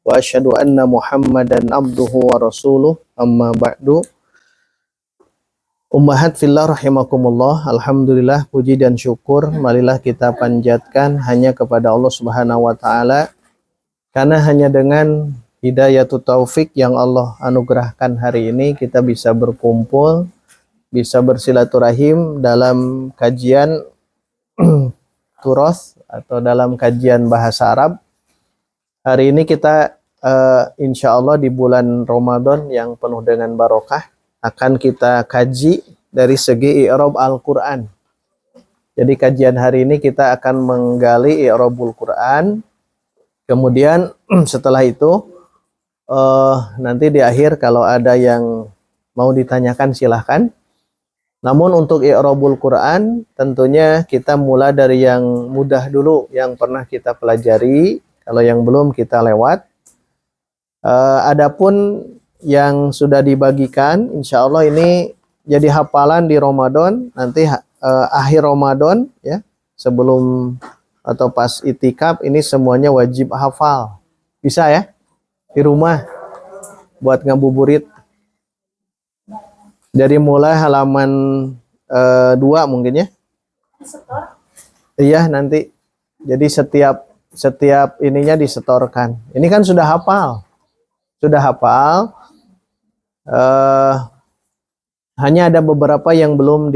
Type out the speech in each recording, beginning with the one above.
wa asyhadu anna Muhammadan abduhu wa rasuluh, amma ba'du. Ummahat fillah rahimakumullah. Alhamdulillah, puji dan syukur marilah kita panjatkan hanya kepada Allah Subhanahu wa taala, karena hanya dengan hidayatut taufik yang Allah anugerahkan hari ini kita bisa berkumpul, bisa bersilaturahim dalam kajian turas atau dalam kajian bahasa Arab. Hari ini kita insya Allah di bulan Ramadan yang penuh dengan barokah akan kita kaji dari segi i'rab Al-Quran. Jadi kajian hari ini kita akan menggali i'rabul Quran. Kemudian setelah itu nanti di akhir kalau ada yang mau ditanyakan silahkan. Namun untuk i'rabul Quran tentunya kita mulai dari yang mudah dulu, yang pernah kita pelajari. Kalau yang belum kita lewat. Adapun yang sudah dibagikan, insya Allah ini jadi hafalan di Ramadan, nanti akhir Ramadan ya, sebelum atau pas itikaf ini semuanya wajib hafal. Bisa ya di rumah buat ngabuburit. Dari mulai halaman 2 mungkin ya. Iya nanti. Jadi setiap ininya disetorkan. Ini kan sudah hafal. Sudah hafal. Hanya ada beberapa yang belum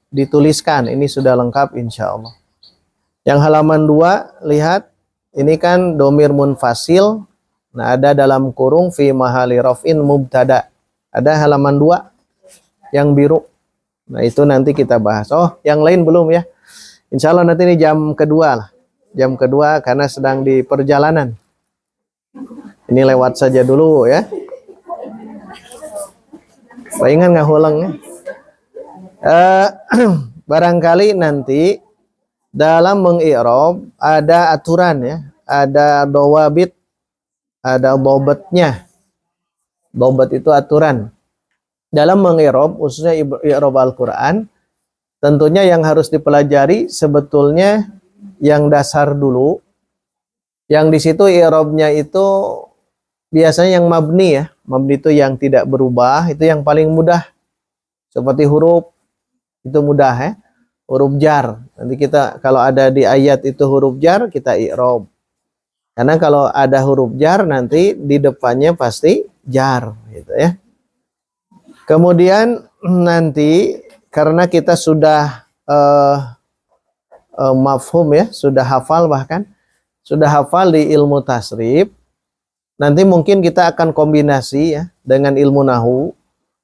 dituliskan. Ini sudah lengkap insya Allah. Yang halaman 2, lihat. Ini kan domir munfasil. Nah, ada dalam kurung fi mahali raf'in mubtada. Ada halaman 2 yang biru. Nah, itu nanti kita bahas. Oh, yang lain belum ya. Insya Allah nanti ini jam kedua lah. Jam kedua karena sedang di perjalanan. Ini lewat saja dulu ya. Palingan nggak ulang ya. Barangkali nanti dalam mengi'rab ada aturan ya, ada dawabit, ada dobatnya. Dobat itu aturan. Dalam mengi'rab, khususnya i'rab Al-Quran, tentunya yang harus dipelajari sebetulnya yang dasar dulu. Yang di situ i'rabnya itu biasanya yang mabni ya. Mabni itu yang tidak berubah, itu yang paling mudah. Seperti huruf, itu mudah ya. Huruf jar. Nanti kita kalau ada di ayat itu huruf jar, kita i'rab. Karena kalau ada huruf jar nanti di depannya pasti jar gitu ya. Kemudian nanti karena kita sudah mafhum ya, sudah hafal bahkan. Sudah hafal di ilmu tasrif. Nanti mungkin kita akan kombinasi ya dengan ilmu nahu.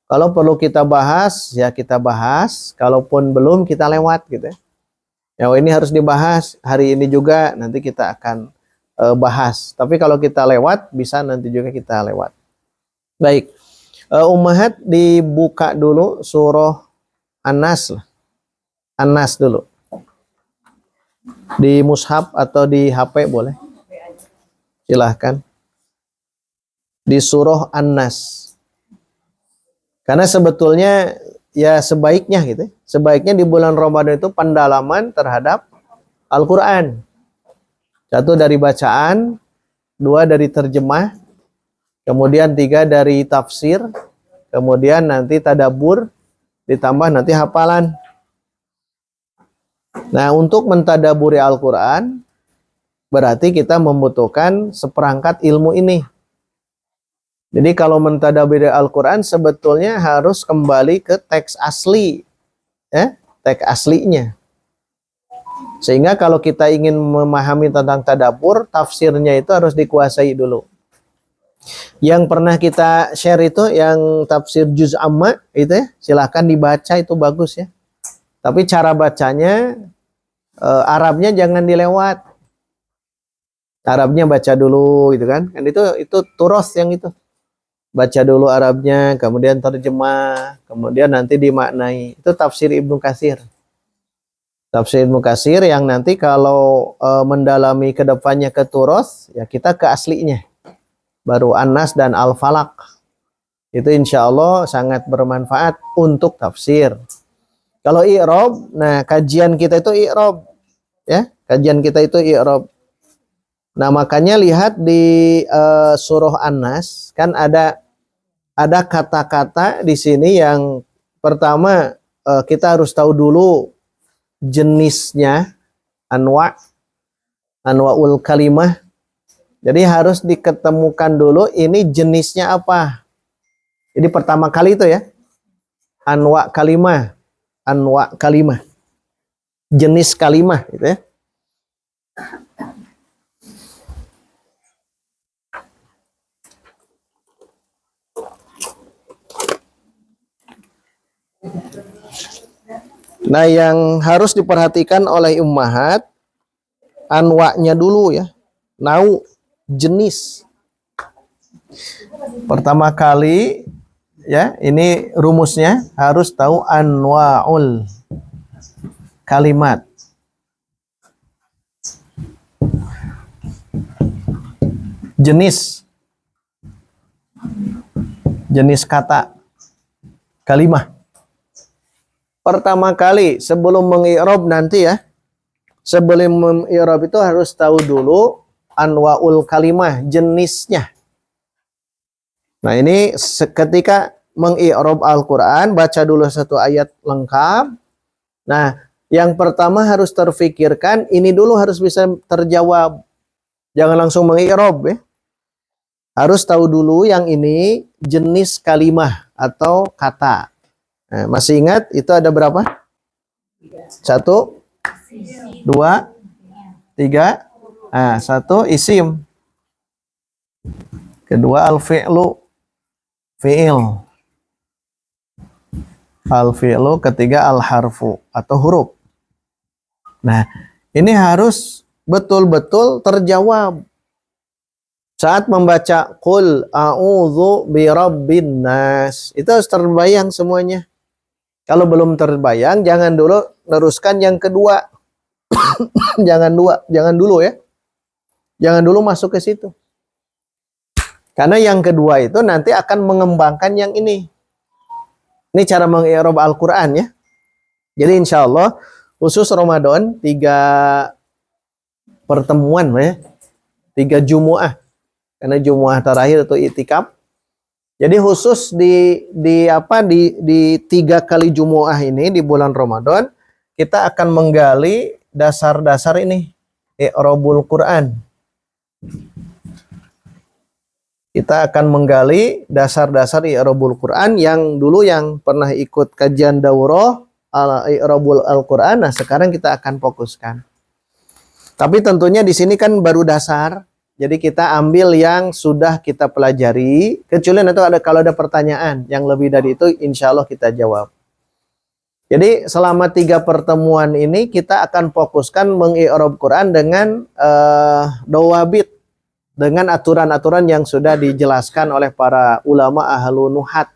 Kalau perlu kita bahas, ya kita bahas. Kalaupun belum, kita lewat gitu ya. Ya ini harus dibahas. Hari ini juga nanti kita akan bahas. Tapi kalau kita lewat, bisa nanti juga kita lewat. Baik. Ummahat dibuka dulu surah An-Nas lah. An-Nas dulu. Di mushaf atau di HP boleh. Silahkan. Di surah An-Nas. Karena sebetulnya ya sebaiknya gitu. Sebaiknya di bulan Ramadan itu pendalaman terhadap Al-Quran. 1 dari bacaan, 2 dari terjemah, kemudian 3 dari tafsir, kemudian nanti tadabbur, ditambah nanti hafalan. Nah untuk mentadaburi Al-Quran, berarti kita membutuhkan seperangkat ilmu ini. Jadi kalau mentadaburi Al-Quran sebetulnya harus kembali ke teks asli. Teks aslinya. Sehingga kalau kita ingin memahami tentang tadabbur, tafsirnya itu harus dikuasai dulu. Yang pernah kita share itu yang tafsir juz amma itu ya, silahkan dibaca itu bagus ya. Tapi cara bacanya Arabnya jangan dilewat. Arabnya baca dulu gitu kan. Kan itu turos yang itu. Baca dulu Arabnya, kemudian terjemah, kemudian nanti dimaknai. Itu tafsir Ibnu Katsir. Tafsir Ibnu Katsir yang nanti kalau mendalami ke depannya ke turos, ya kita ke aslinya. Baru An-Nas dan Al-Falaq. Itu insya Allah sangat bermanfaat untuk tafsir. Kalau i'rab, nah kajian kita itu i'rab. Ya, kajian kita itu i'rab. Nah, makanya lihat di surah An-Nas kan ada kata-kata di sini yang pertama kita harus tahu dulu jenisnya, anwa'ul kalimah. Jadi harus diketemukan dulu ini jenisnya apa. Jadi pertama kali itu ya, anwa' kalimah, jenis kalimah gitu ya. Nah, yang harus diperhatikan oleh ummahat, anwa'nya dulu ya. Nau, jenis. Pertama kali ya, ini rumusnya harus tahu anwa'ul kalimat. Jenis kata kalimah. Pertama kali sebelum mengi'rab nanti ya, sebelum mengi'rab itu harus tahu dulu anwa'ul kalimah, jenisnya. Nah, ini ketika mengi'rab Al-Quran, baca dulu satu ayat lengkap. Nah, yang pertama harus terfikirkan, ini dulu harus bisa terjawab. Jangan langsung mengi'rab ya. Harus tahu dulu yang ini jenis kalimah atau kata. Nah, masih ingat itu ada berapa? 1, 2, 3. Nah, 1 isim. Kedua al-fi'lu, fi'il. Al-fi'lu, ketiga al-harfu atau huruf. Nah, ini harus betul-betul terjawab. Saat membaca qul a'udzu birabbin nas, itu harus terbayang semuanya. Kalau belum terbayang, jangan dulu teruskan yang kedua. jangan dulu ya. Jangan dulu masuk ke situ. Karena yang kedua itu nanti akan mengembangkan yang ini. Ini cara mengi'rab Al-Quran ya. Jadi insya Allah khusus Ramadan 3 pertemuan ya. 3 Jumu'ah. Karena Jumu'ah terakhir itu i'tikaf. Jadi khusus di 3 kali Jumu'ah ini di bulan Ramadan, kita akan menggali dasar-dasar ini, i'rabul Quran. Kita akan menggali dasar-dasar i'rabul Quran yang dulu yang pernah ikut kajian daurah i'rabul Al-Quran. Nah, sekarang kita akan fokuskan. Tapi tentunya di sini kan baru dasar. Jadi kita ambil yang sudah kita pelajari, kecuali nanti kalau ada pertanyaan yang lebih dari itu, insya Allah kita jawab. Jadi selama 3 pertemuan ini kita akan fokuskan mengi'rab Quran dengan dawabit, dengan aturan-aturan yang sudah dijelaskan oleh para ulama ahlu nuhat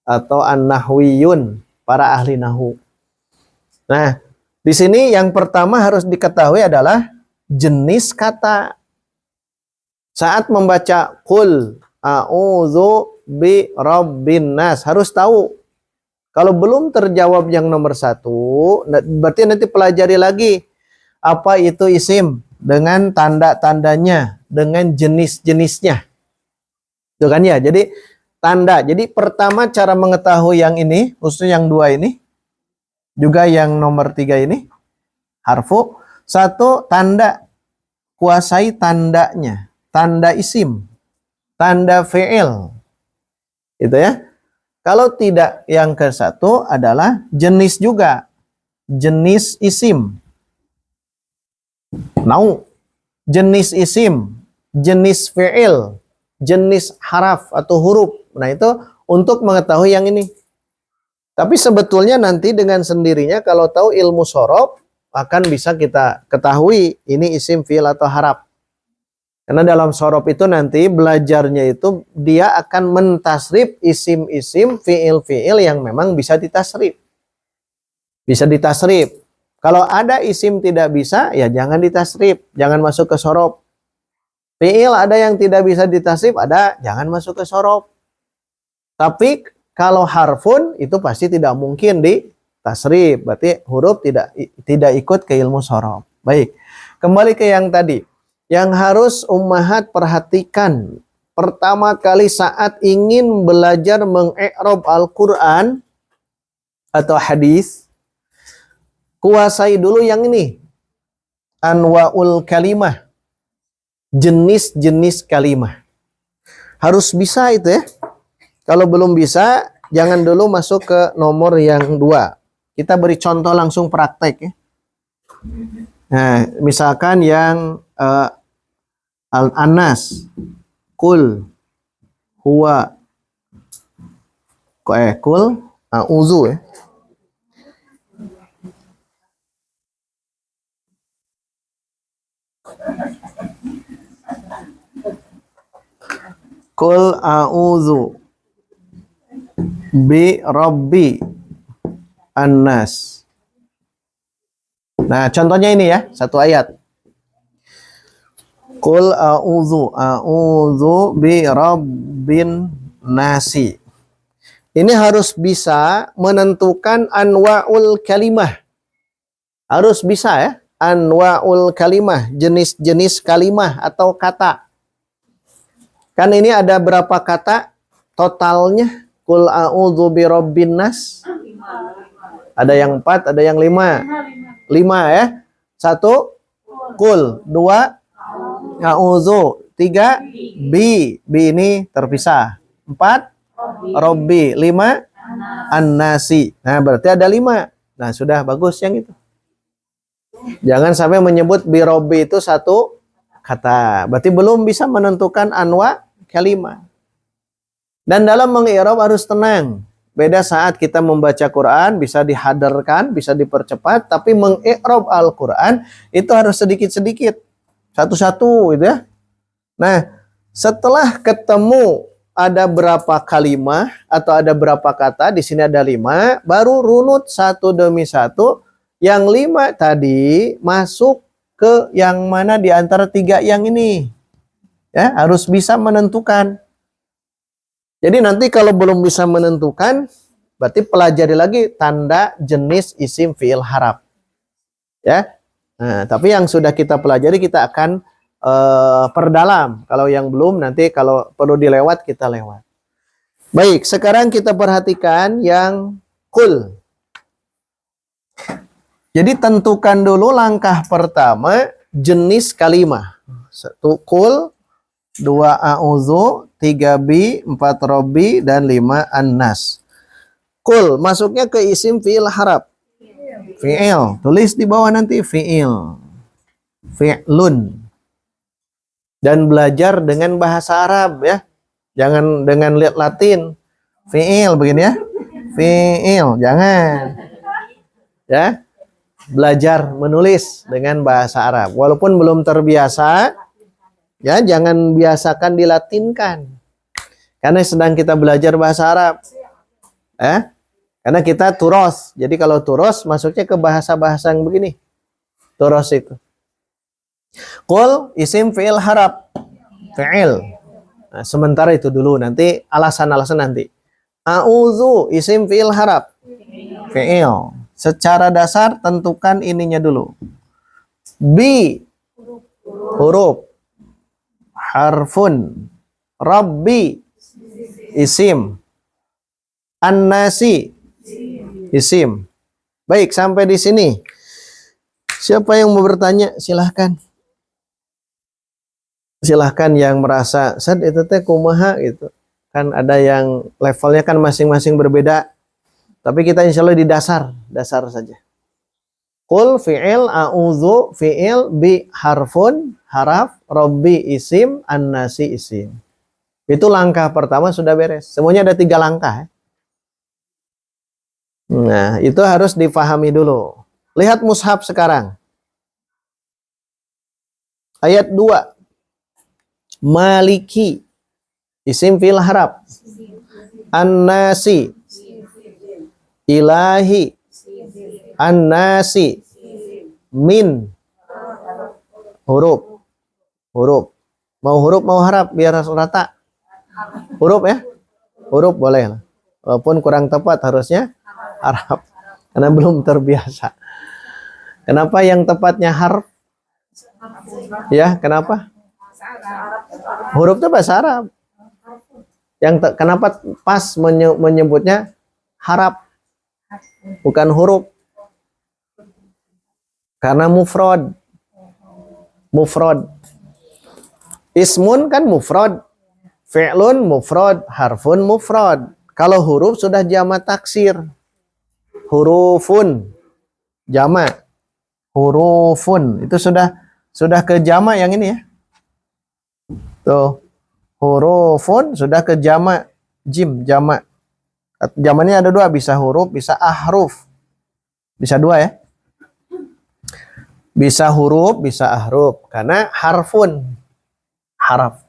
atau an-nahwiyun, para ahli nahu. Nah, di sini yang pertama harus diketahui adalah jenis kata. Saat membaca qul a'udzu bi rabbin nas, harus tahu. Kalau belum terjawab yang nomor 1, berarti nanti pelajari lagi apa itu isim dengan tanda-tandanya, dengan jenis-jenisnya. Itu kan ya. Jadi tanda. Jadi pertama cara mengetahui yang ini, khususnya yang 2 ini, juga yang nomor 3 ini, harfu. 1, tanda. Kuasai tandanya. Tanda isim, tanda fi'il, itu ya. Kalau tidak, yang ke-1 adalah jenis juga, jenis isim, nau, jenis isim, jenis fi'il, jenis haraf atau huruf. Nah, itu untuk mengetahui yang ini. Tapi sebetulnya nanti dengan sendirinya kalau tahu ilmu shorof akan bisa kita ketahui ini isim, fi'il atau haraf. Karena dalam shorof itu nanti belajarnya itu dia akan mentasrif isim-isim, fi'il-fi'il yang memang bisa ditasrif. Bisa ditasrif. Kalau ada isim tidak bisa, ya jangan ditasrif. Jangan masuk ke shorof. Fi'il ada yang tidak bisa ditasrif, ada, jangan masuk ke shorof. Tapi kalau harfun itu pasti tidak mungkin ditasrif. Berarti huruf tidak ikut ke ilmu shorof. Baik, kembali ke yang tadi. yang harus ummahat perhatikan pertama kali saat ingin belajar mengi'rab Al-Quran atau hadis, kuasai dulu yang ini, anwa'ul kalimah, jenis-jenis kalimah. Harus bisa itu ya. Kalau belum bisa, jangan dulu masuk ke nomor yang 2. Kita beri contoh langsung praktek ya. Nah, misalkan yang al-anas, kul, huwa, kul, a'udzu ya. Kul a'udzu bi rabbi annas. Nah, contohnya ini ya, satu ayat. Kul a'udzu bi rabbin nasi. Ini harus bisa menentukan anwa'ul kalimah. Harus bisa ya, anwa'ul kalimah, jenis-jenis kalimah atau kata. Kan ini ada berapa kata totalnya? Kul a'udzu bi rabbin nas. Ada yang 4, ada yang 5. 5 ya. 1 kul, 2 a'udzu, 3 bi. Bi ini terpisah. 4 robbi, 5 an-nasi. Nah, berarti ada 5. Nah, sudah bagus yang itu. Jangan sampai menyebut bi robbi itu satu kata. Berarti belum bisa menentukan anwa kalimah. Dan dalam mengi'rab harus tenang. Beda saat kita membaca Quran, bisa dihadarkan, bisa dipercepat, tapi mengi'rab Al-Quran itu harus sedikit-sedikit. Satu-satu gitu ya. Nah, setelah ketemu ada berapa kalimah atau ada berapa kata, di sini ada 5, baru runut satu demi satu. Yang 5 tadi masuk ke yang mana di antara 3 yang ini. Ya, harus bisa menentukan. Jadi nanti kalau belum bisa menentukan, berarti pelajari lagi tanda jenis isim fi'il harap. Ya. Nah, tapi yang sudah kita pelajari kita akan perdalam. Kalau yang belum nanti kalau perlu dilewat kita lewat. Baik, sekarang kita perhatikan yang kul. Jadi tentukan dulu langkah pertama jenis kalimah. 1 kul, 2 a'udzu, 3 bi, 4 robbi, dan 5 annas. Kul masuknya ke isim fi'il harap. Fi'il. Tulis di bawah nanti fi'il. Fi'lun. Dan belajar dengan bahasa Arab ya. Jangan dengan lihat Latin. Fi'il begini ya. Fi'il. Jangan. Ya. Belajar menulis dengan bahasa Arab. Walaupun belum terbiasa, ya jangan biasakan dilatinkan. Karena sedang kita belajar bahasa Arab. Karena kita turos. Jadi kalau turos masuknya ke bahasa-bahasa yang begini. Turos itu. Qul isim fi'il harap. Fi'il. Nah, sementara itu dulu. Nanti alasan-alasan nanti. A'udzu isim fi'il harap. Fi'il. Secara dasar tentukan ininya dulu. Bi huruf. Harfun. Rabbi isim. An-nasi isim. Baik, sampai di sini. Siapa yang mau bertanya? Silahkan. Silahkan yang merasa, Sad itu teh kumaha gitu. Kan ada yang levelnya kan masing-masing berbeda. Tapi kita insya Allah di dasar saja. Qul fi'il, a'udzu fi'il, bi harfun, haraf, robbi isim, an-nasi isim. Itu langkah pertama sudah beres. Semuanya ada 3 langkah. Ya. Nah, itu harus difahami dulu. Lihat mushaf sekarang. Ayat 2. Maliki. Isim fi'il harap. An-nasi. Ilahi. An-nasi. Min. Huruf. Huruf. Mau huruf, mau harap, biar rata. Huruf ya. Huruf boleh. Walaupun kurang tepat harusnya harap. Karena belum terbiasa. Kenapa yang tepatnya harf? Ya, kenapa? Huruf itu bahasa Arab. Kenapa pas menyebutnya harap, bukan huruf? Karena mufrad. Mufrad. Ismun kan mufrad. Fi'lun mufrad, harfun mufrad. Kalau huruf sudah jamak taksir. Hurufun jamak. Hurufun itu sudah ke jamak yang ini ya. Tuh. Hurufun sudah ke jamak, jim jamak. Jamaknya ada dua, bisa huruf, bisa ahruf. Bisa dua ya. Bisa huruf, bisa ahruf. Karena harfun, haraf.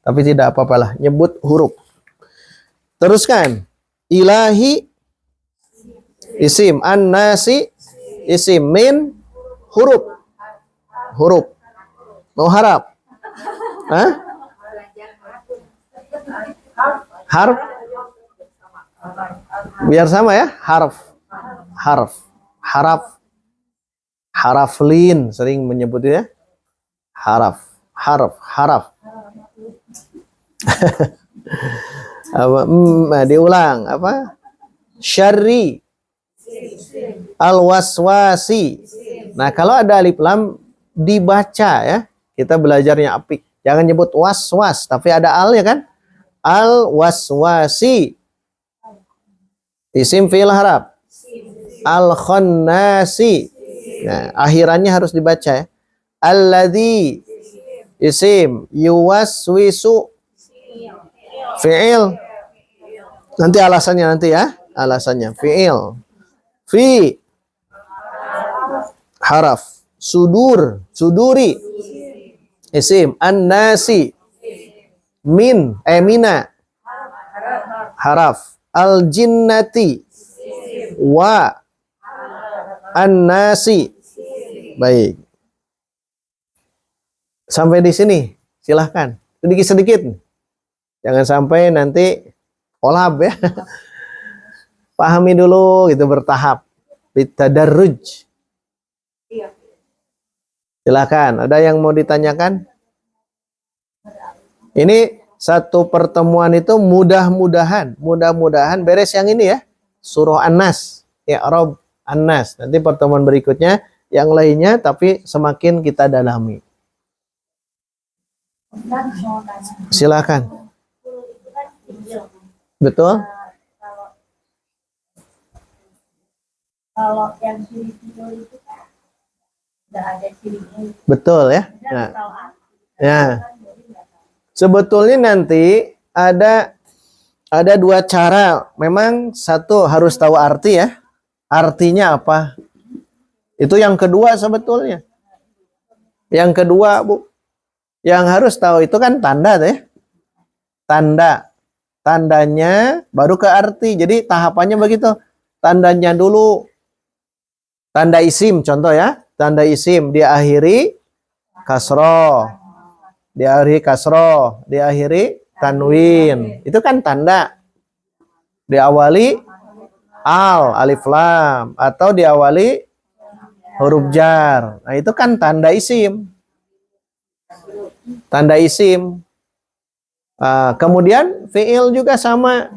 Tapi tidak apa-apalah, nyebut huruf. Teruskan. Ilahi isim, an-nasi isim, min huruf. Huruf. Mau harap? Hah? Harf. Biar sama ya, harf. Harf. Haraf. Haraflin sering menyebutnya. Haraf. Harf. Haraf. Diulang apa? Syarri, al-waswasi. Nah, kalau ada alif lam dibaca ya. Kita belajarnya apik. Jangan nyebut was-was, tapi ada al ya kan? Al-waswasi. Isim fi'il harap. Al-khannasi. Nah, akhirannya harus dibaca ya. Alladzi isim yuwaswisu fi'il. Nanti alasannya nanti ya. Alasannya fi'il. Fi haraf. Sudur, suduri. Isim an-nasi. Min, mina. Haraf. Al-jinnati. Wa an-nasi. Baik. Sampai di sini. Silahkan. Sedikit-sedikit. Jangan sampai nanti kolab ya. Pahami dulu gitu bertahap. Bitadarruj. Silakan. Ada yang mau ditanyakan? Ini satu pertemuan itu mudah-mudahan beres yang ini ya. Surah An-Nas, i'rab An-Nas. Nanti pertemuan berikutnya yang lainnya tapi semakin kita dalami. Silakan. Betul? Kalau yang ciri itu kan nggak ada cirinya. Betul ya. Nah. Ya. Sebetulnya nanti ada dua cara. Memang satu harus tahu arti ya. Artinya apa? Itu yang kedua sebetulnya. Yang kedua, Bu. Yang harus tahu itu kan tanda ya. Tanda. Tandanya baru ke arti. Jadi tahapannya begitu. Tandanya dulu. Tanda isim contoh ya. Tanda isim diakhiri kasroh. Diakhiri kasroh, diakhiri tanwin. Itu kan tanda. Diawali alif lam atau diawali huruf jar. Nah, itu kan tanda isim. Tanda isim. Kemudian fi'il juga sama.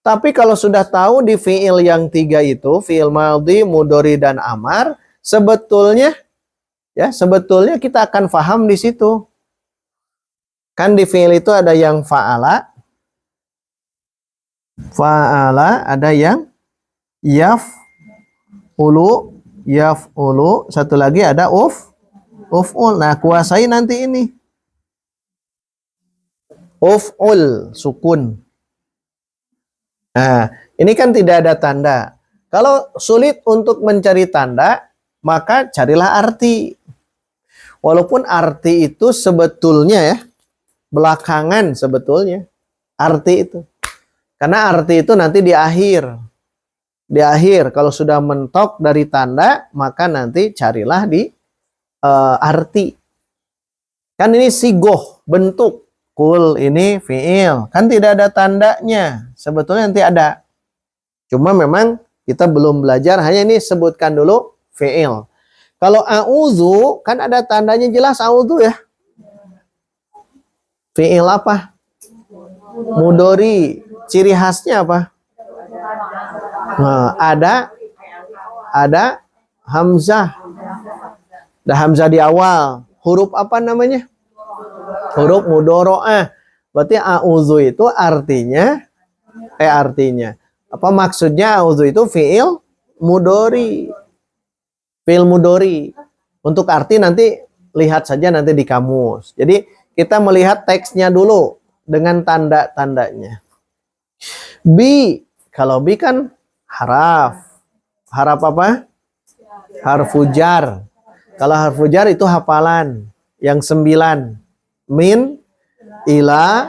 Tapi kalau sudah tahu di fi'il yang tiga itu, fi'il madhi, mudhari dan amar, sebetulnya kita akan paham di situ. Kan di fi'il itu ada yang fa'ala, ada yang yaf'ulu, satu lagi ada uf'ul. Nah, kuasai nanti ini. Uf'ul, sukun. Nah, ini kan tidak ada tanda. Kalau sulit untuk mencari tanda, maka carilah arti. Walaupun arti itu sebetulnya ya, belakangan sebetulnya arti itu. Karena arti itu nanti di akhir. Di akhir kalau sudah mentok dari tanda, maka nanti carilah di arti. Kan ini sigoh, bentuk. Kul ini fi'il. Kan tidak ada tandanya. Sebetulnya nanti ada. Cuma memang kita belum belajar, hanya ini sebutkan dulu fi'il. Kalau a'udzu kan ada tandanya jelas a'udzu ya. Fi'il apa? Mudori. Ciri khasnya apa? Nah, ada hamzah. Ada hamzah di awal. Huruf apa namanya? Huruf mudoro'ah. Berarti a'udzu itu artinya apa maksudnya a'udzu itu fi'il mudori. Fi'il mudori. Untuk arti nanti lihat saja nanti di kamus. Jadi kita melihat teksnya dulu dengan tanda-tandanya. Bi, kalau bi kan haraf. Haraf apa? Harfu jar. Kalau harfu jar itu hafalan yang 9. Min, ila,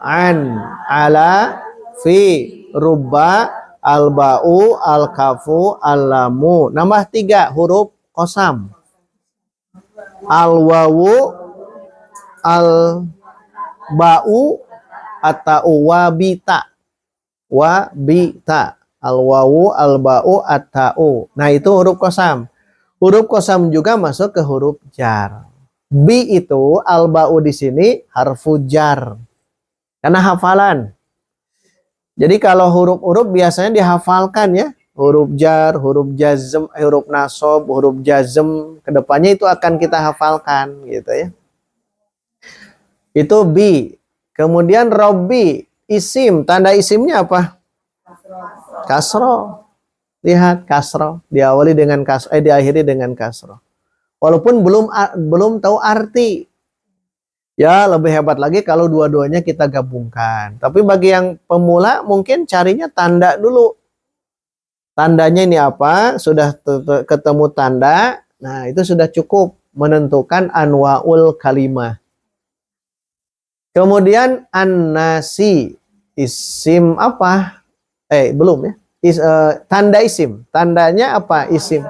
an, ala, fi, rubba, al-ba'u, al-kafu, al-lamu. Nambah 3 huruf qasam. Al-wawu, al-ba'u, at-ta'u, wabita. Wabita. Al-wawu, al-ba'u, at-ta'u. Nah, itu huruf qasam. Huruf qasam juga masuk ke huruf jar. Bi itu al-ba'u di sini harfu jar. Karena hafalan. Jadi kalau huruf-huruf biasanya dihafalkan ya. Huruf jar, huruf jazm, huruf nasab, huruf jazm. Kedepannya itu akan kita hafalkan gitu ya. Itu bi. Kemudian robbi, isim. Tanda isimnya apa? Kasro. Lihat kasro. Diawali dengan kasro, diakhiri dengan kasro. Walaupun belum tahu arti. Ya lebih hebat lagi kalau dua-duanya kita gabungkan. Tapi bagi yang pemula mungkin carinya tanda dulu. Tandanya ini apa? Sudah ketemu tanda. Nah itu sudah cukup menentukan anwaul kalimah. Kemudian an-nasi. Isim apa? Belum ya. Tanda isim. Tandanya apa isim?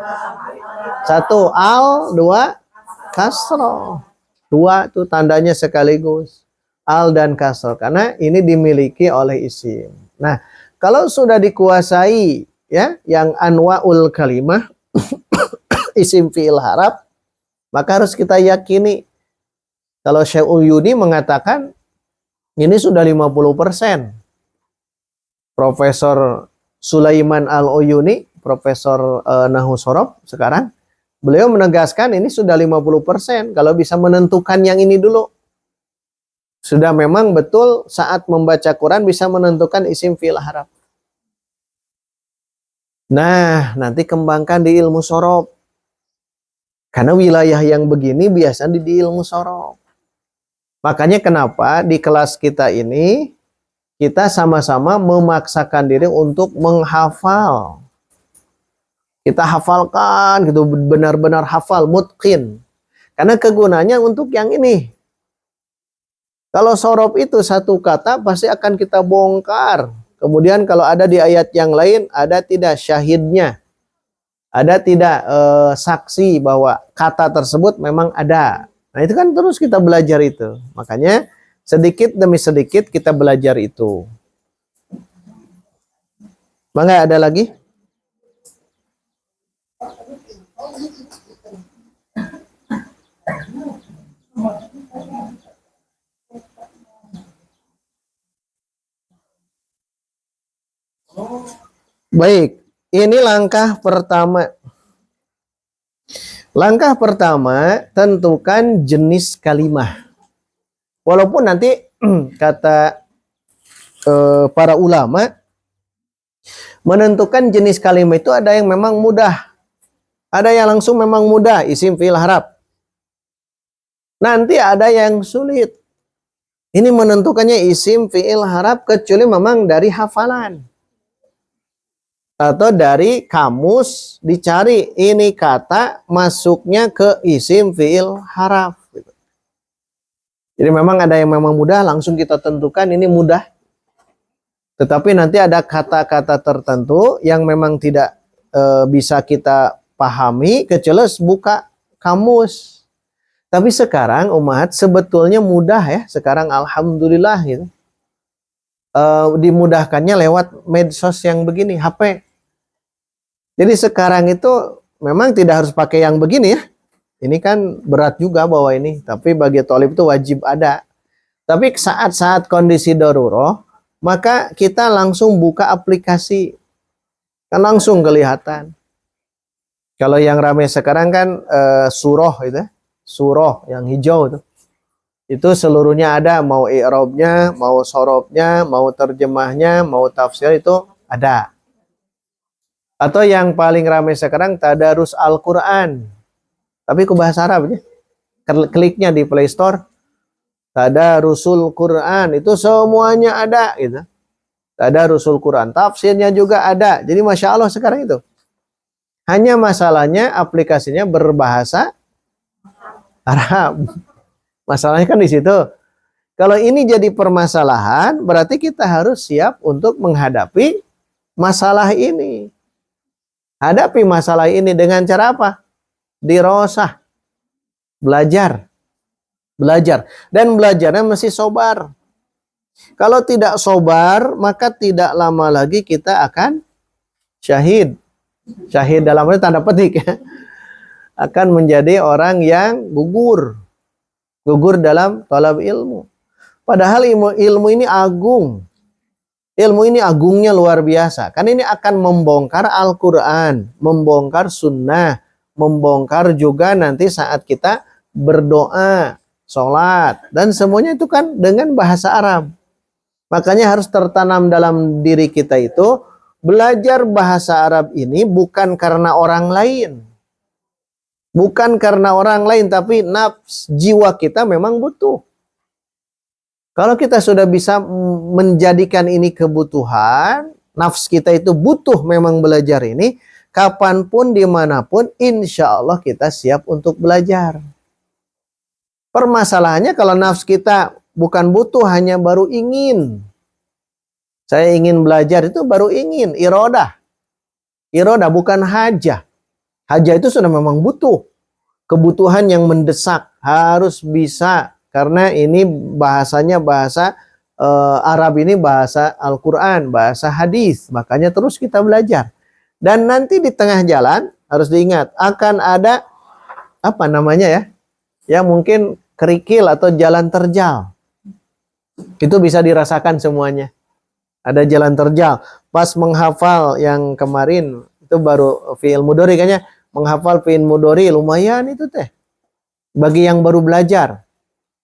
1 al, 2 kasro. 2 itu tandanya sekaligus. Al dan kasro. Karena ini dimiliki oleh isim. Nah, kalau sudah dikuasai ya yang anwaul kalimah isim fi'il haraf, maka harus kita yakini. Kalau Syekh Uyuni mengatakan ini sudah 50%. Profesor Sulaiman Al-Uyuni, Profesor Nahwu Shorof sekarang, beliau menegaskan ini sudah 50%. Kalau bisa menentukan yang ini dulu. Sudah memang betul saat membaca Quran bisa menentukan isim fi'il haraf. Nah, nanti kembangkan di ilmu shorof. Karena wilayah yang begini biasanya di ilmu shorof. Makanya kenapa di kelas kita ini kita sama-sama memaksakan diri untuk menghafal. Kita hafalkan gitu, benar-benar hafal, mutqin. Karena kegunaannya untuk yang ini. Kalau shorof itu satu kata pasti akan kita bongkar. Kemudian kalau ada di ayat yang lain, ada tidak syahidnya. Ada tidak saksi bahwa kata tersebut memang ada. Nah itu kan terus kita belajar itu. Makanya sedikit demi sedikit kita belajar itu. Mangga ada lagi? Baik, ini langkah pertama. Langkah pertama, tentukan jenis kalimah. Walaupun nanti kata para ulama, menentukan jenis kalimah itu ada yang memang mudah. Ada yang langsung memang mudah, isim fi'il haraf. Nanti ada yang sulit. Ini menentukannya isim fi'il haraf kecuali memang dari hafalan. Atau dari kamus dicari ini kata masuknya ke isim fi'il haraf. Jadi memang ada yang memang mudah, langsung kita tentukan ini mudah. Tetapi nanti ada kata-kata tertentu yang memang tidak bisa kita pahami kecuali buka kamus. Tapi sekarang umat sebetulnya mudah ya. Sekarang alhamdulillah gitu. Dimudahkannya lewat medsos yang begini, HP. Jadi sekarang itu memang tidak harus pakai yang begini ya. Ini kan berat juga bawa ini, tapi bagi thalib itu wajib ada. Tapi saat-saat kondisi darurat, maka kita langsung buka aplikasi, kan langsung kelihatan. Kalau yang ramai sekarang kan surah itu, surah yang hijau itu seluruhnya ada, mau i'rabnya, mau sorobnya, mau terjemahnya, mau tafsir itu ada. Atau yang paling ramai sekarang tadarus Al-Quran, tapi ke bahasa Arab ya. Kliknya di Play Store, Tadarusul Quran, itu semuanya ada gitu. Tadarusul Quran, tafsirnya juga ada. Jadi Masya Allah sekarang itu. Hanya masalahnya aplikasinya berbahasa Arab. Masalahnya kan di situ. Kalau ini jadi permasalahan, berarti kita harus siap untuk menghadapi masalah ini. Hadapi masalah ini dengan cara apa? Dirosah. Belajar. Dan belajarnya mesti sobar. Kalau tidak sobar, maka tidak lama lagi kita akan syahid. Syahid dalam arti tanda petik ya. Akan menjadi orang yang gugur. Gugur dalam thalab ilmu. Padahal ilmu ini agung. Ilmu ini agungnya luar biasa. Kan ini akan membongkar Al-Quran, membongkar sunnah, membongkar juga nanti saat kita berdoa, sholat, dan semuanya itu kan dengan bahasa Arab. Makanya harus tertanam dalam diri kita itu, belajar bahasa Arab ini bukan karena orang lain. Bukan karena orang lain, tapi nafs, jiwa kita memang butuh. Kalau kita sudah bisa menjadikan ini kebutuhan, nafs kita itu butuh memang belajar ini, kapanpun, dimanapun, insya Allah kita siap untuk belajar. Permasalahannya kalau nafs kita bukan butuh, hanya baru ingin. Saya ingin belajar itu baru ingin, irodah. Irodah bukan hajah. Hajah itu sudah memang butuh. Kebutuhan yang mendesak, harus bisa. Karena ini bahasanya bahasa Arab ini bahasa Al-Quran, bahasa hadis. Makanya terus kita belajar. Dan nanti di tengah jalan harus diingat akan ada apa namanya ya? Ya mungkin kerikil atau jalan terjal. Itu bisa dirasakan semuanya. Ada jalan terjal. Pas menghafal yang kemarin itu baru fi'il mudhari kayaknya, menghafal fi'il mudhari lumayan itu teh. Bagi yang baru belajar.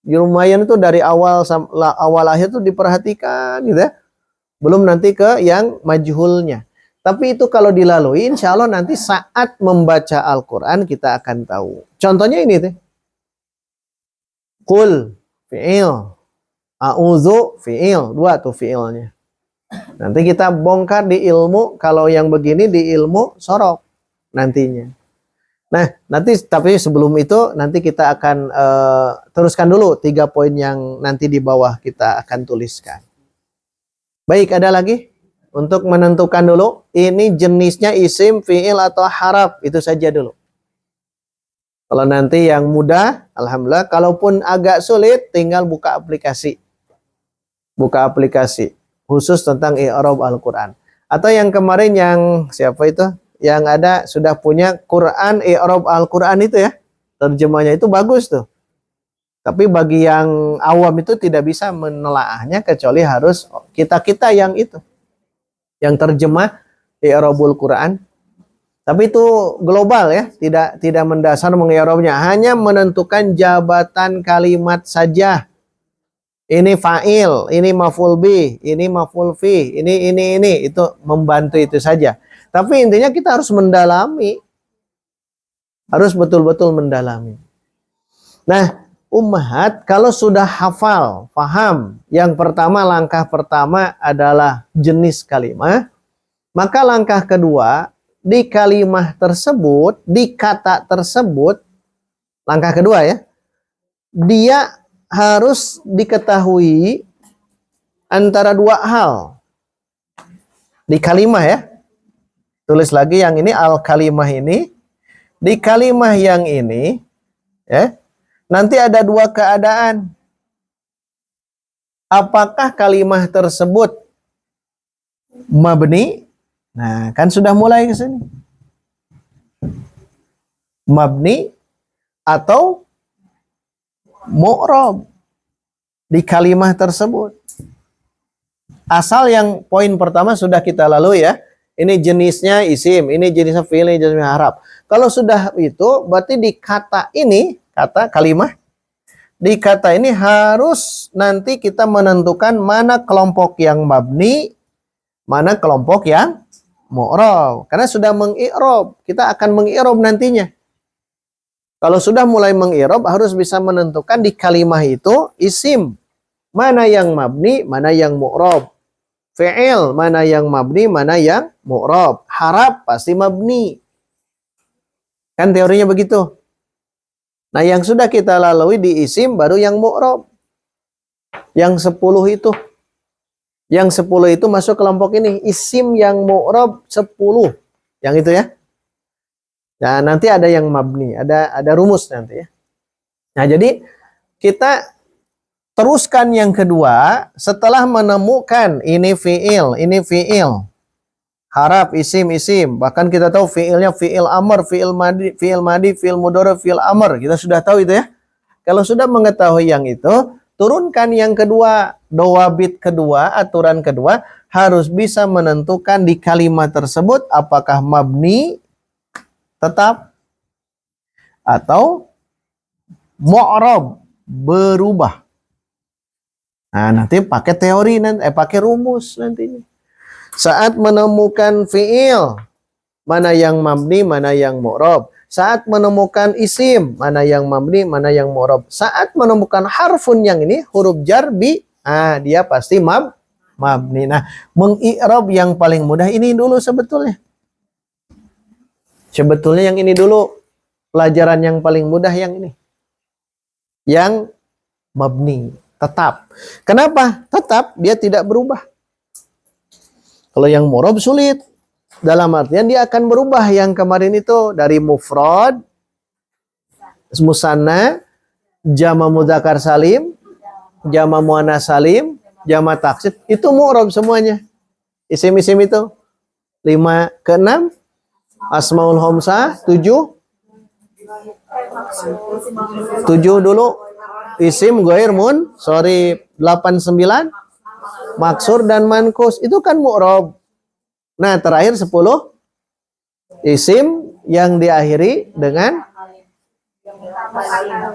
Lumayan itu dari awal akhir tuh diperhatikan gitu ya. Belum nanti ke yang majhulnya. Tapi itu kalau dilalui insya Allah nanti saat membaca Al-Quran kita akan tahu. Contohnya ini tuh. Qul fi'il. A'udzu fi'il. Dua tuh fi'ilnya. Nanti kita bongkar di ilmu. Kalau yang begini di ilmu sorok nantinya. Nah, nanti tapi sebelum itu nanti kita akan teruskan dulu 3 poin yang nanti di bawah kita akan tuliskan. Baik, ada lagi? Untuk menentukan dulu, ini jenisnya isim, fi'il, atau haraf. Itu saja dulu. Kalau nanti yang mudah, alhamdulillah. Kalaupun agak sulit, tinggal buka aplikasi. Buka aplikasi. Khusus tentang i'rab Al-Quran. Atau yang kemarin yang, siapa itu? Yang ada sudah punya Quran, i'rab Al-Quran itu ya. Terjemahnya itu bagus tuh. Tapi bagi yang awam itu tidak bisa menelaahnya kecuali harus kita-kita yang itu. Yang terjemah i'rabul Quran. Tapi itu global ya, tidak mendasar mengi'rabnya, hanya menentukan jabatan kalimat saja. Ini fa'il, ini maf'ul bih, ini maf'ul fi, ini itu membantu itu saja. Tapi intinya kita harus mendalami. Harus betul-betul mendalami. Nah, ummahat kalau sudah hafal, paham, yang pertama, langkah pertama adalah jenis kalimat, maka langkah kedua, di kalimat tersebut, di kata tersebut, langkah kedua ya, dia harus diketahui antara 2 hal. Di kalimat ya, tulis lagi yang ini, al-kalimah ini, di kalimat yang ini, ya, nanti ada 2 keadaan. Apakah kalimat tersebut mabni? Nah, kan sudah mulai ke sini. mabni atau mu'rab di kalimat tersebut. Asal yang poin pertama sudah kita lalui ya. Ini jenisnya isim, ini jenisnya fi'il, ini jenisnya harap. Kalau sudah itu, berarti di kata ini, kata kalimah, di kata ini harus nanti kita menentukan mana kelompok yang mabni, mana kelompok yang mu'rab. Karena sudah mengi'rab, kita akan mengi'rab nantinya. Kalau sudah mulai mengi'rab, harus bisa menentukan di kalimah itu isim, mana yang mabni, mana yang mu'rab. Fi'il, mana yang mabni, mana yang mu'rab. Harap pasti mabni. Kan teorinya begitu. Nah, yang sudah kita lalui di isim baru yang mu'rab. Yang 10 itu. Yang 10 itu masuk kelompok ini. Isim yang mu'rab 10. Yang itu ya. Nah, nanti ada yang mabni. Ada rumus nanti ya. Nah, jadi kita teruskan yang kedua, setelah menemukan ini fi'il, harap, isim, bahkan kita tahu fi'ilnya fi'il amr, fi'il madi, fi'il mudhari, fi'il amr, kita sudah tahu itu ya. Kalau sudah mengetahui yang itu, turunkan yang kedua, dawabit kedua, aturan kedua, harus bisa menentukan di kalimat tersebut apakah mabni tetap atau mu'rab berubah. Nah, nanti pakai teori nanti, pakai rumus nantinya. Saat menemukan fi'il, mana yang mabni, mana yang mu'rab. Saat menemukan isim, mana yang mabni, mana yang mu'rab. Saat menemukan harfun yang ini, huruf jar bi, dia pasti mabni. Nah, mengi'rab yang paling mudah ini dulu sebetulnya. Sebetulnya yang ini dulu, pelajaran yang paling mudah yang ini. Yang mabni. Tetap. Kenapa? Tetap, dia tidak berubah. Kalau yang mu'rab sulit. Dalam artian dia akan berubah. Yang kemarin itu dari mufrad, musanna, jama mudzakkar salim, jama muannas salim, jama taksir. Itu mu'rab semuanya. Isim-isim itu. 5 ke 6. Asmaul khamsah 7. 7 dulu. Isim ghair sorry 89 maksur dan mankus itu kan mu'rab. Nah, terakhir 10 isim yang diakhiri dengan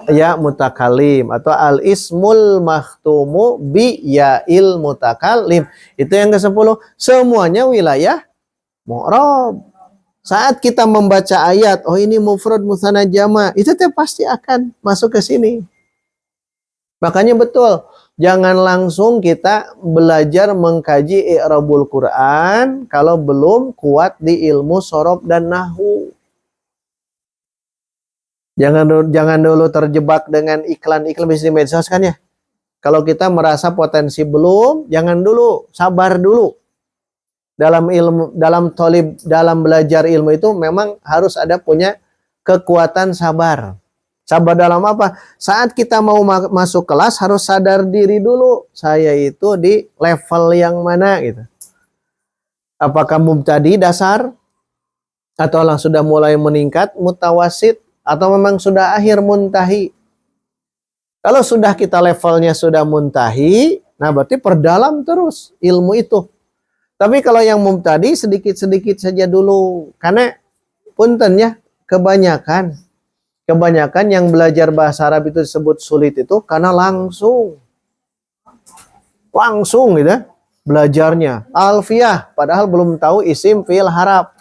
ya mutakalim atau al ismul makhtumu bi ya'il mutakalim. Itu yang ke-10. Semuanya wilayah mu'rab. Saat kita membaca ayat, oh ini mufrad musanna jama, itu pasti akan masuk ke sini. Makanya betul, jangan langsung kita belajar mengkaji i'rabul Quran kalau belum kuat di ilmu shorof dan nahwu. Jangan dulu terjebak dengan iklan-iklan bisnis medsos kan ya. Kalau kita merasa potensi belum, jangan dulu, sabar dulu. Dalam ilmu, dalam belajar ilmu itu memang harus ada punya kekuatan sabar. Sabar dalam apa? Saat kita mau masuk kelas harus sadar diri dulu. Saya itu di level yang mana gitu. Apakah mubtadi dasar? Atau sudah mulai meningkat mutawasid? Atau memang sudah akhir muntahi? Kalau sudah kita levelnya sudah muntahi, nah berarti perdalam terus ilmu itu. Tapi kalau yang mubtadi sedikit-sedikit saja dulu. Karena punten ya, kebanyakan yang belajar bahasa Arab itu disebut sulit itu karena langsung gitu ya, belajarnya alfiyah padahal belum tahu isim fi'il harap.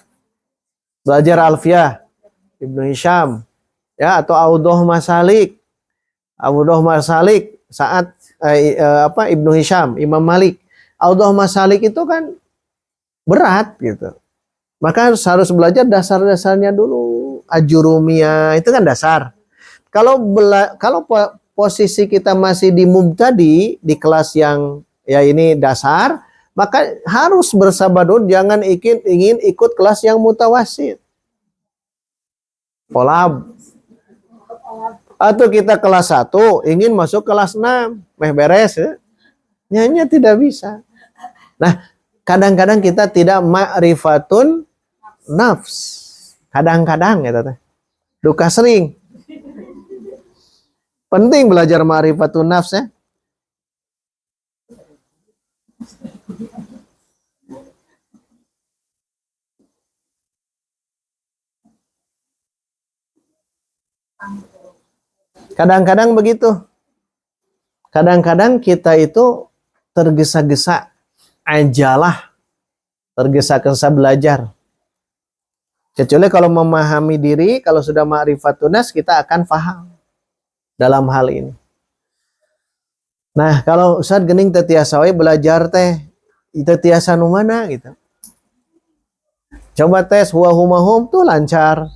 Belajar alfiyah Ibnu Hisham ya, atau Audoh Masalik saat Ibnu Hisham, Imam Malik. Audoh Masalik itu kan berat gitu. Maka harus belajar dasar-dasarnya dulu. Ajurumiyah itu kan dasar. Kalau posisi kita masih di mubtadi di kelas yang ya ini dasar, maka harus bersabar dulu, jangan ingin ikut kelas yang mutawasid. Kolab. Atau kita kelas 1 ingin masuk kelas 6, beres ya. Nyanya tidak bisa. Nah, kadang-kadang kita tidak ma'rifatun nafs. Kadang-kadang gitu teh. Duka sering. Penting belajar ma'rifatun nafs ya. Kadang-kadang begitu. Kadang-kadang kita itu tergesa-gesa, ajalah, tergesa-gesa belajar. Kecuali kalau memahami diri, kalau sudah ma'rifatun nafs, kita akan paham dalam hal ini. Nah, kalau Ustaz gening teu tiasa we belajar teh, itu tiasa nu mana gitu. Coba tes huwa humahum tuh lancar.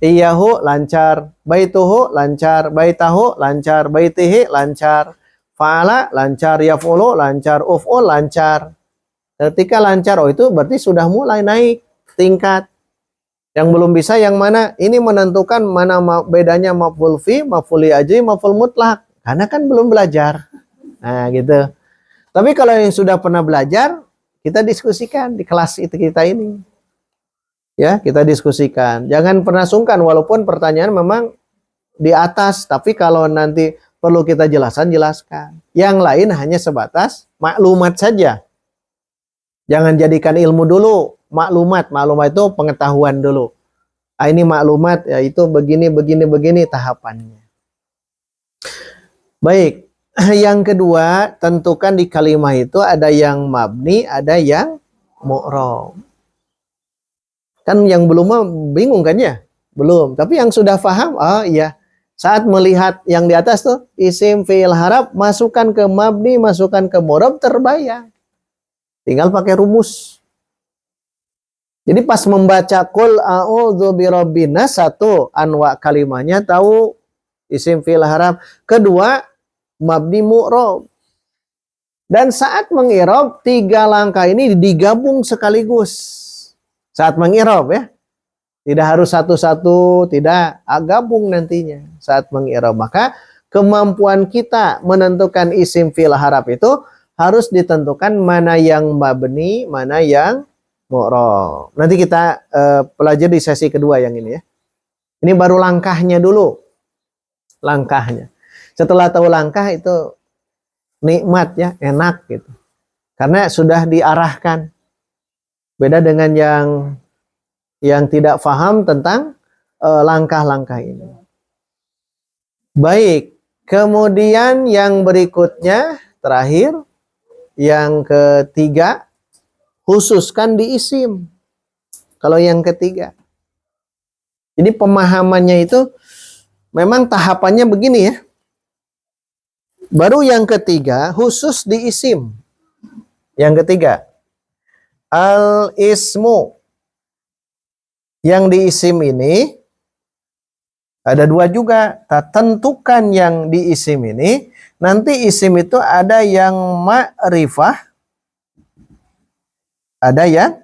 Iyahu lancar, baituhu lancar, baitahu lancar, baitihi lancar, fa'ala lancar, yaf'ulu lancar, uf'ul lancar. Ketika lancar, oh itu berarti sudah mulai naik tingkat. Yang belum bisa yang mana? Ini menentukan mana bedanya maf'ul fi, maf'ul li ajli, maf'ul mutlak. Karena kan belum belajar. Nah, gitu. Tapi kalau yang sudah pernah belajar, kita diskusikan di kelas itu kita ini. Ya, kita diskusikan. Jangan pernah sungkan walaupun pertanyaan memang di atas, tapi kalau nanti perlu kita jelaskan. Yang lain hanya sebatas maklumat saja. Jangan jadikan ilmu dulu, maklumat itu pengetahuan dulu. Ini maklumat yaitu begini tahapannya. Baik, yang kedua tentukan di kalimat itu ada yang mabni, ada yang mu'rab. Kan yang belum bingung kan ya? Belum. Tapi yang sudah paham, oh iya. Saat melihat yang di atas tuh, isim fi'il harap, masukkan ke mabni, masukkan ke mu'rab, terbayang. Tinggal pakai rumus. Jadi pas membaca qul a'udzu birabbin nas, satu, anwa kalimahnya tahu isim fi'il harap. Kedua, mabni mu'rab. Dan saat mengirab, 3 langkah ini digabung sekaligus. Saat mengirab ya. Tidak harus satu-satu, tidak, gabung nantinya saat mengirab. Maka kemampuan kita menentukan isim fi'il harap itu harus ditentukan mana yang mabni, mana yang mu'rab. Nanti kita pelajari di sesi kedua yang ini ya. Ini baru langkahnya dulu. Langkahnya. Setelah tahu langkah itu nikmat ya, enak gitu. Karena sudah diarahkan. Beda dengan yang tidak paham tentang langkah-langkah ini. Baik, kemudian yang berikutnya terakhir, yang ketiga, khususkan di isim. Kalau yang ketiga. Jadi pemahamannya itu memang tahapannya begini ya. Baru yang ketiga, khusus di isim. Yang ketiga, al-ismu. Yang di isim ini, ada 2 juga. Tentukan yang di isim ini. Nanti isim itu ada yang ma'rifah, ada yang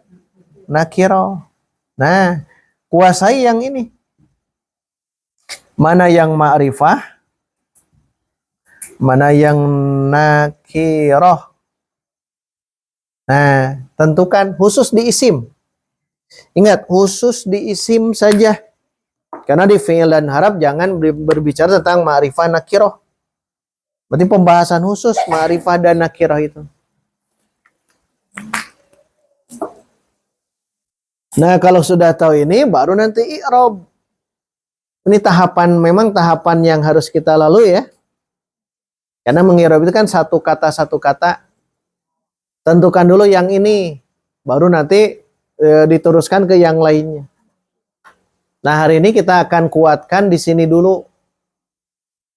nakiro. Nah, kuasai yang ini. Mana yang ma'rifah, mana yang nakiroh. Nah, tentukan khusus di isim. Ingat, khusus di isim saja. Karena di fi'il dan harap jangan berbicara tentang ma'rifah nakiroh. Berarti pembahasan khusus ma'rifah dan nakirah itu. Nah, kalau sudah tahu ini, baru nanti i'rab. Ini tahapan, memang tahapan yang harus kita lalui ya. Karena meng'irab itu kan satu kata. Tentukan dulu yang ini, baru nanti diteruskan ke yang lainnya. Nah, hari ini kita akan kuatkan di sini dulu.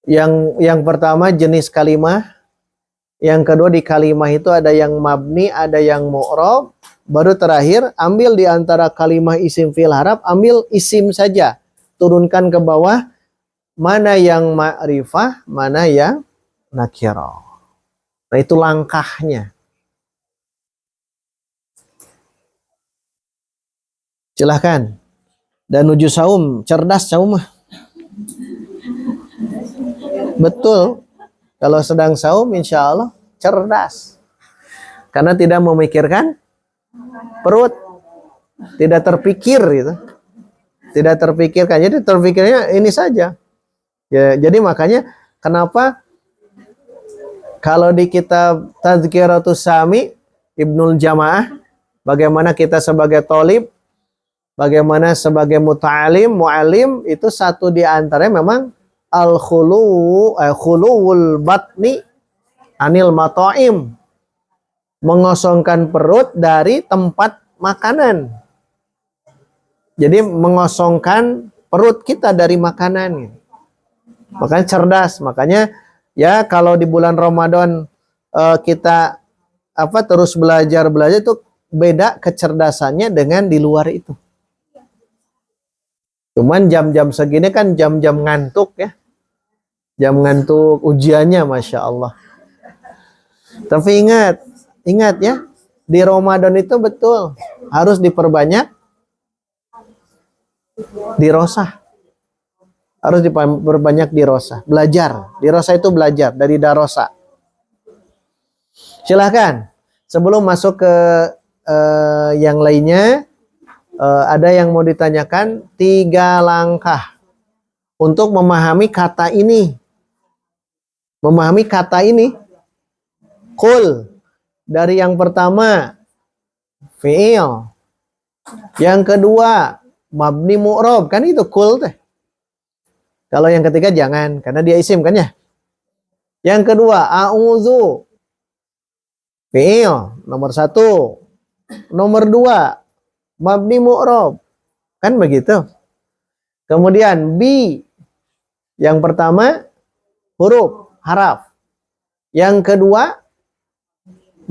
Yang pertama jenis kalimah, yang kedua di kalimah itu ada yang mabni, ada yang mu'rab, baru terakhir ambil di antara kalimah isim fi'il harap, ambil isim saja, turunkan ke bawah mana yang ma'rifah, mana yang nakirah. Nah, itu langkahnya. Silahkan. Dan nuju saum, cerdas saum mah. Betul. Kalau sedang saum, insya Allah cerdas. Karena tidak memikirkan perut. Tidak terpikir gitu. Tidak terpikirkan. Jadi terpikirnya ini saja. Ya, jadi makanya kenapa kalau di kitab Tazkiratus Sami Ibnul Jamaah, bagaimana kita sebagai tolib, bagaimana sebagai muta'alim, mu'alim, itu satu di antaranya memang khuluwul batni anil mato'im, mengosongkan perut dari tempat makanan. Jadi mengosongkan perut kita dari makanan. Makanya cerdas. Makanya ya kalau di bulan Ramadan kita terus belajar itu beda kecerdasannya dengan di luar itu. Cuman jam-jam segini kan jam-jam ngantuk ya. Jam ngantuk ujiannya, Masya Allah. Tapi ingat ya, di Ramadan itu betul harus diperbanyak dirosah. Harus diperbanyak dirosah. Belajar. Dirosah itu belajar dari darosa. Silahkan. Sebelum masuk ke yang lainnya, ada yang mau ditanyakan. 3 langkah untuk memahami kata ini. Memahami kata ini. Qul. Dari yang pertama, fi'il. Yang kedua, mabni mu'rob. Kan itu qul teh. Kalau yang ketiga jangan, karena dia isim kan ya. Yang kedua, a'udzu. Fi'il, nomor 1. Nomor 2, mabni mu'rob. Kan begitu. Kemudian bi. Yang pertama, huruf, haraf. Yang kedua,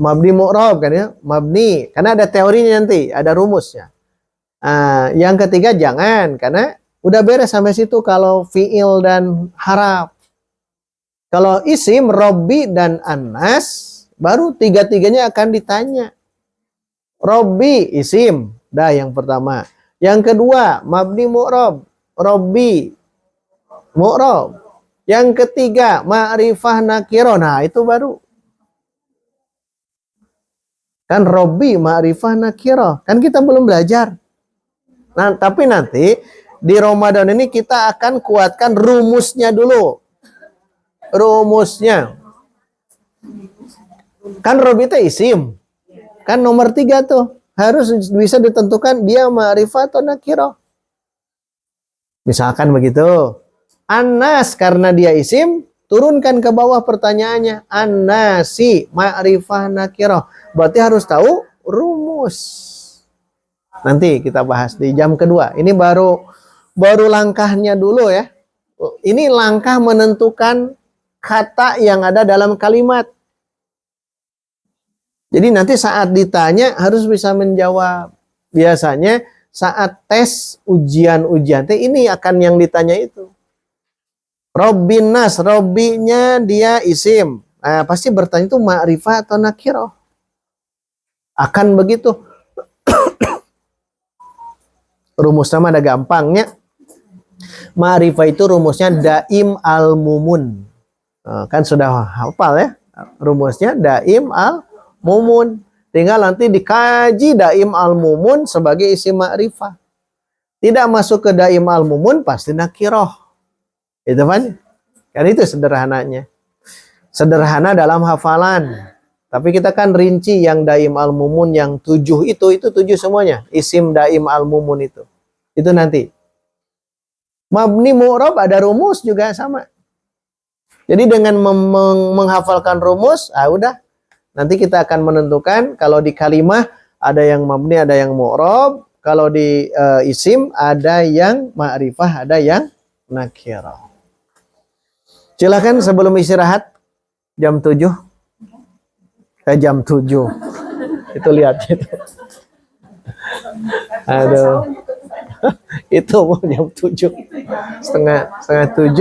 mabni mu'rob kan ya. Mabni, karena ada teorinya nanti, ada rumusnya. Yang ketiga jangan, karena udah beres sampai situ kalau fi'il dan haraf. Kalau isim, Robbi dan Anas, baru 3-tiganya akan ditanya. Robbi, isim. Dah yang pertama. Yang kedua, mabni mu'rob. Robbi, mu'rob. Yang ketiga, ma'rifah nakiro. Nah, itu baru. Kan Robbi, ma'rifah nakiro. Kan kita belum belajar. Nah, tapi nanti di Ramadan ini kita akan kuatkan rumusnya dulu. Rumusnya. Kan Robbi itu isim. Kan nomor 3 tuh. Harus bisa ditentukan dia ma'rifah atau nakiro. Misalkan begitu. Anas karena dia isim, turunkan ke bawah pertanyaannya. An-nasi ma'rifah nakiro. Berarti harus tahu rumus. Nanti kita bahas di jam kedua. Ini baru langkahnya dulu ya. Ini langkah menentukan kata yang ada dalam kalimat. Jadi nanti saat ditanya harus bisa menjawab. Biasanya saat tes ujian-ujian ini akan yang ditanya itu. Robbin nas, Robbinya dia isim. Nah, pasti bertanya itu ma'rifah atau nakiro. Akan begitu. Rumus sama ada gampangnya. Ma'rifah itu rumusnya daim al-mumun. Kan sudah hafal ya. Rumusnya daim al-mumun. Tinggal nanti dikaji daim al-mumun sebagai isim ma'rifah. Tidak masuk ke daim al-mumun pasti nakiroh. Itu kan? Kan itu sederhananya. Sederhana dalam hafalan. Tapi kita kan rinci yang daim al-mumun yang 7 itu 7 semuanya. Isim daim al-mumun itu. Itu nanti. Mabni mu'rob ada rumus juga sama. Jadi dengan menghafalkan rumus, udah. Nanti kita akan menentukan kalau di kalimah ada yang mabni, ada yang mu'rob. Kalau di isim ada yang ma'rifah, ada yang nakirah. Silakan sebelum istirahat jam 7. Jam 7. Itu lihat itu. Aduh. Itu jam 7. Setengah 7.